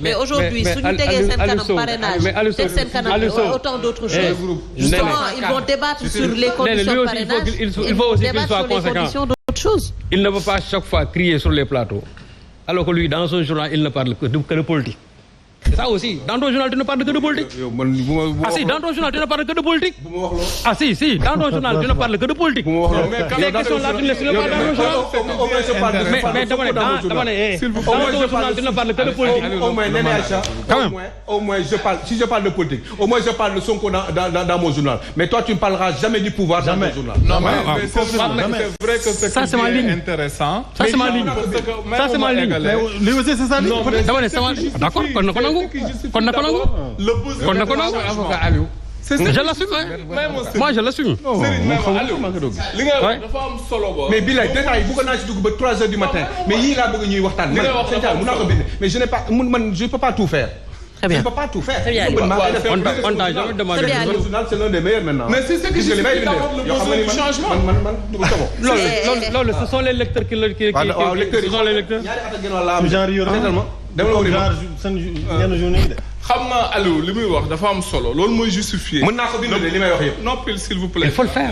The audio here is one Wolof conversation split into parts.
mais aujourd'hui suñu tegee seen kanam parrainage teg seen kanam autant d'autres choses justement ils vont débattre sur les conditions de parrainage il faut aussi qu'il soit conséquent d'autres choses. Il ne peut pas chaque fois crier sur les plateaux alors que lui dans son journal il ne parle que de politique. Ça aussi, dans ton journal, tu ne parles que de politique. Ah si, dans ton journal, tu ne parles que de politique. Ah si, dans ton journal, tu ne parles que de politique. Les questions là, tu ne les pas dans ton journal. Mais dans ton journal, tu ne parles que de politique. Au moins, si je parle de politique, au moins je parle de Sonko dans mon journal. Mais toi, tu ne parleras jamais du pouvoir dans ton journal. Non, mais c'est vrai que c'est intéressant. Ça, c'est ma ligne. Ça, c'est ma ligne. Lui aussi, c'est ça. D'accord, kon na ko nangu. Je l'assume. Moi je l'assume. li nga wax dafa am solo ba. mais bii la détail bu ko naa ci dugg ba 3 heures du matin mais yii laa bëgg ñuy waxtaan. li nga wax mun naa ko bind mais je n'ai pas je peux pas tout faire. Très bien. Je peux pas tout faire. On t'a jamais demandé. Le journal c'est l'un des meilleurs maintenant. Mais c'est ce que je dis d'abord le besoin du changement. Loolu ce sont les lecteurs qui ce sont les lecteurs. ñaari at ak genn wàll genre yow yenn journée yi de. xam nga Aliou li muy wax dafa am solo loolu mooy justifier. mën naa ko bind li may wax yëpp. noppil s'il vous plaît. Il faut le faire.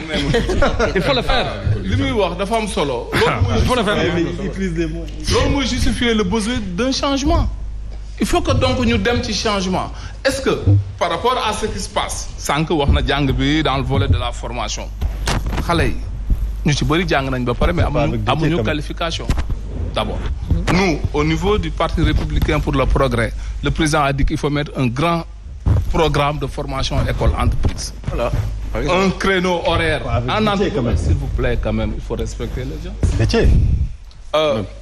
Il faut le faire. li muy wax dafa am solo. Il faut le faire. Loolu mooy justifier le besoin d'un changement. Il faut que donc ñu dem ci changement. Est-ce que par rapport à ce qui se passe sànq wax na jàng bi dans le volet de la formation xale yi ñu ci bëri jàng nañ ba pare mais amuñu qualification d'abord. Nous, au niveau du Parti républicain pour le progrès, le président a dit qu'il faut mettre un grand programme de formation école-entreprise. Voilà. Un créneau horaire. En entreprise, s'il vous plaît, quand même, il faut respecter les gens.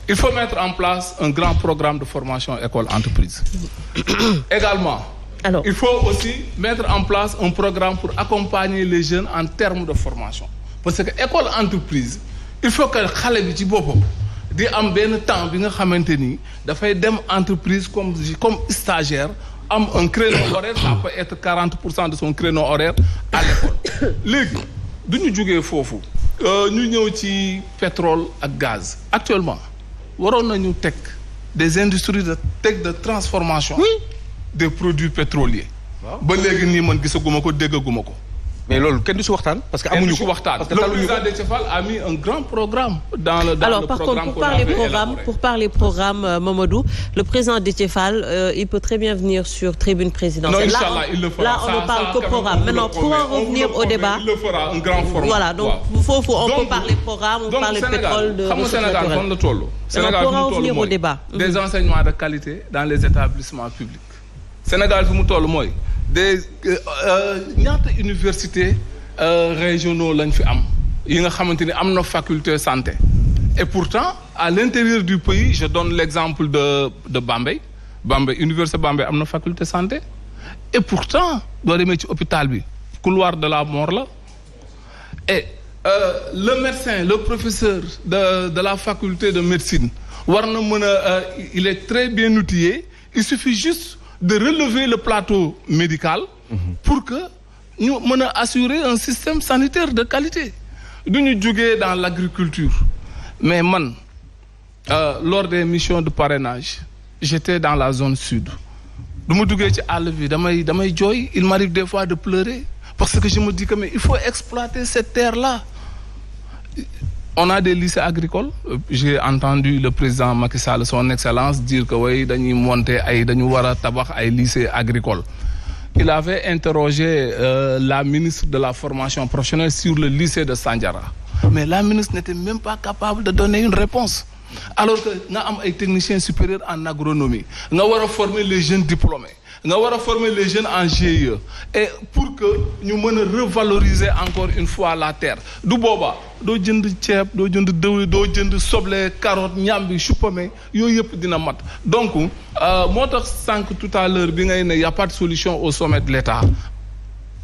Il faut mettre en place un grand programme de formation école-entreprise. Également, alors, il faut aussi mettre en place un programme pour accompagner les jeunes en termes de formation. Parce que école-entreprise, il faut que xale bi ci boppam di am benn temps bi nga xamante ni dafay dem entreprise comme stagiaire am un créneau horaire ça peut être 40% de son créneau horaire à l'école. Léegi du ñu jógee foofu ñu ñëw ci pétrole ak gaz actuellement waroon nañu teg des industries de transformation des produits pétroliers ba léegi nii man gisaguma ko déggaguma ko. mais loolu kenn du si waxtaan parce que amuñu ko waxtaan. Le président Déthié Fall a mis un grand programme dans le alors par contre pour parler programme Mamadou le président Déthié Fall il peut très bien venir sur tribune présidentielle. Non, Inch'Allah, il le fera. Là on ne parle que programme maintenant pour en revenir au débat il le fera un grand format. Voilà donc foofu on peut parler programme on peut parler pétrole de xam nga Sénégal fan la toll. Sénégal pour en revenir au débat. Des enseignements de qualité dans les établissements publics. Sénégal fi mu toll mooy des ñaata universités régionaux lañ fi am yi nga xamante ni am na faculté santé et pourtant à l'intérieur du pays je donne l'exemple de Bambey université Bambey am na faculté santé et pourtant doo demee ci hôpital bi couloir de la mort la et le médecin le professeur de la faculté de médecine war na mën a il est très bien outillé il suffit juste de relever le plateau médical pour que ñu mën a assurer un système sanitaire de qualité du ñu jógee dans l'agriculture mais man lors des missions de parrainage j'étais dans la zone sud du ma duggee ci àll bi damay jooy il m'arrive des fois de pleurer parce que je me dis que mais il faut exploiter cette terre-là. On a des lycées agricoles. J'ai entendu le président Macky Sall, son excellence, dire que oui, dañuy monter dañu war a tabax ay lycées agricoles. Il avait interrogé la ministre de la formation professionnelle sur le lycée de Sandiara. Mais la ministre n'était même pas capable de donner une réponse. Alors que nga am ay techniciens supérieurs en agronomie, nga war a former les jeunes diplômés, nga war a former les jeunes en GIE et pour que ñu mën a revaloriser encore une fois la terre du boobaa doo jënd ceeb doo jënd dëwlin doo jënd soble carotte ñambi chou pommé yooyu yëpp dina mat donc moo tax sànq tout à l'heure bi ngay ne y a pas de solution au sommet de l'État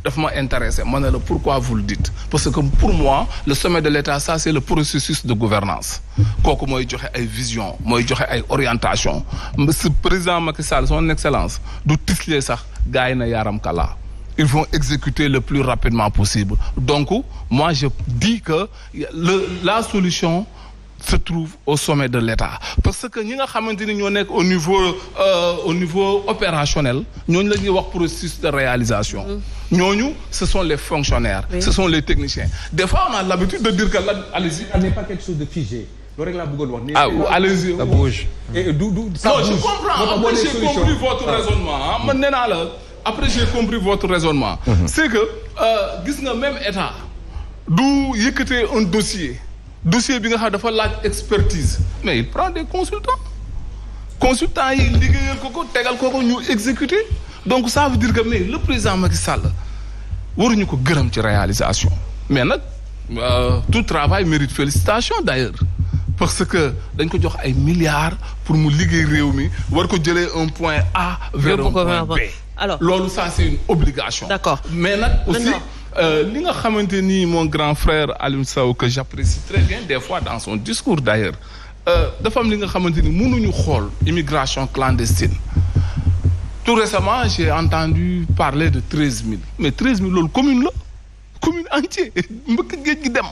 daf ma intéressé ma ne la pourquoi vous le dites parce que pour moi le sommet de l'État ça c'est le processus de gouvernance kooku mooy joxe ay vision mooy joxe ay orientation ce président Macky Sall son excellence du tislee sax gars yi na yaaram kala ils vont exécuter le plus rapidement possible donc moi je dis que la solution se trouve au sommet de l'État parce que ñi nga xamante ni ñoo nekk au niveau opérationnel ñooñu la ñuy wax processus de réalisation. ñooñu ce sont les fonctionnaires. Oui. Ce sont les techniciens des fois on a l'habitude de dire que allez-y. Ça n'est pas quelque chose de figé. loolu rek laa bëggoon wax. ah allez-y. ça bouge. et je comprends après j'ai compris votre raisonnement man nee naa la après j'ai compris votre raisonnement. C'est que gis nga même État du yëkkatee un dossier bi nga xam dafa laaj expertise mais il prend des consultants yi liggéeyal ko tegal ko ñu exécuter donc ça veut dire que mais le président Macky Sall waruñu ko gërëm ci réalisation mais nag tout travail mérite félicitation d'ailleurs parce que dañ ko jox ay milliards pour mu liggéey réew mi war ko jëlee un point A vers un point B alors loolu ça c'est une obligation. D'accord. Mais nag aussi li nga xamante ni mon grand frère Alioune Sow que j'apprécie très bien des fois dans son discours d'ailleurs dafa am li nga xamante ni mënuñu xool immigration clandestine tout récemment j'ai entendu parler de 13 000 mais 13 000 loolu commune entière mbëkk géej gi dem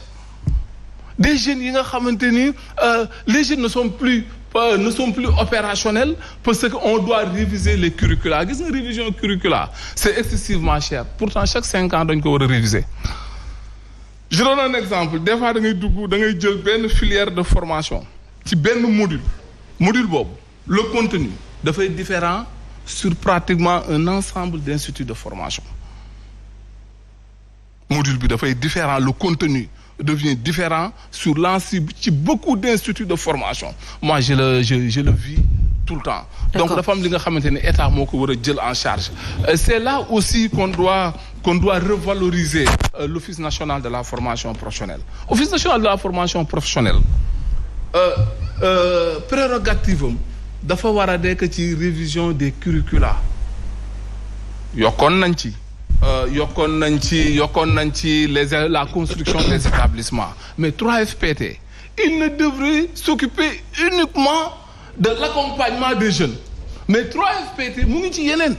des jeunes yi nga xamante ni les jeunes ne sont plus opérationnels parce que on doit réviser les curricula gis nga révision curricula c'est excessivement cher pourtant chaque 5 ans dañ ko war a réviser. Je donne un exemple des fois da ngay jël benn filière de formation ci benn module boobu le contenu dafay différent sur pratiquement un ensemble d'instituts de formation module bi dafay différent le contenu devient différent sur l'ensemble ci beaucoup d'instituts de formation moi je le vis tout le temps. D'accord. Donc dafa am li nga xamante ne état moo ko war a jël en charge c'est là aussi qu'on doit revaloriser l'Office national de la formation professionnelle. Office national de la formation professionnelle prérogative am dafa war a nekk ci révision des curricula yokkoon nañ ci la construction des établissements mais 3FPT il ne devrait s'occuper uniquement de l'accompagnement des jeunes mais 3FPT mu ngi ci yeneen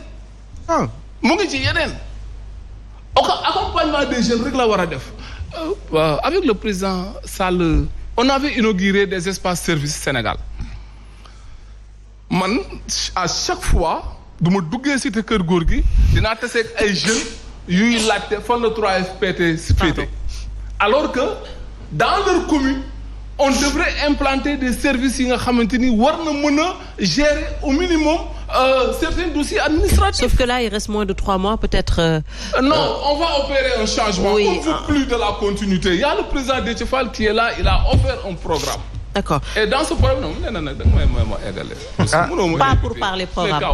accompagnement des jeunes rek la war a def avec le président Sall on avait inauguré des espaces services Sénégal man à chaque fois du ma duggee cité kër góor gi dinaa taseeg ay jeunes yuy laajte fan la 3FPT féete alors que dans leur commune on devrait implanter des services yi nga xamante ni war na mën a gérer au minimum certains dossiers administratifs. Sauf que là il reste moins de 3 mois peut-être. Non on va opérer un changement. Oui, on ne veut plus de la continuité. Il y a le président Déthié Fall qui est là il a offert un programme. D'accord. Et dans ce programme non nee na nag da nga may égaler. Pas pour parler programme. Pas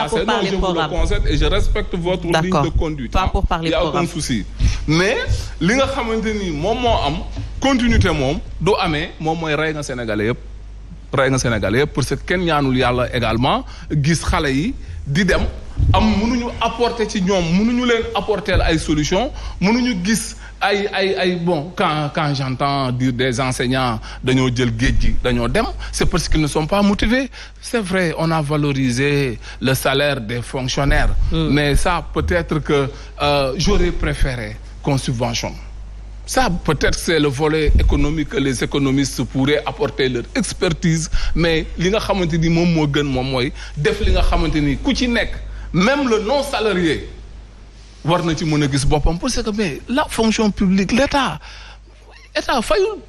pour parler programme. Je vous le concède et je respecte votre ligne de conduite. Pas pour parler programme. Il y a aucun souci. Mais li nga xamante ni moom moo am continuité moom du amee moom mooy rey nga Sénégalais yëpp parce que kenn ñaanul yàlla également gis xale yi di dem mënuñu apporter ci ñoom mënuñu leen apporter ay solutions mënuñu gis ay bon quand j'entends dire des enseignants dañoo jël géej gi dañoo dem c'est parce qu'ils ne sont pas motivés. C'est vrai on a valorisé le salaire des fonctionnaires mais ça peut-être que j'aurais préféré qu'on subventionne. Ça peut-être c'est le volet économique que les économistes pourraient apporter leur expertise mais li nga xamante ni moom moo gën moom mooy def li nga xamante ni ku ci nekk même le non salarié war na ci mën a gis boppam parce que mais la fonction publique l'État fayul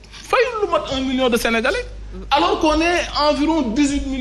lu mat 1 million de Sénégalais alors qu'on est environ 18 millions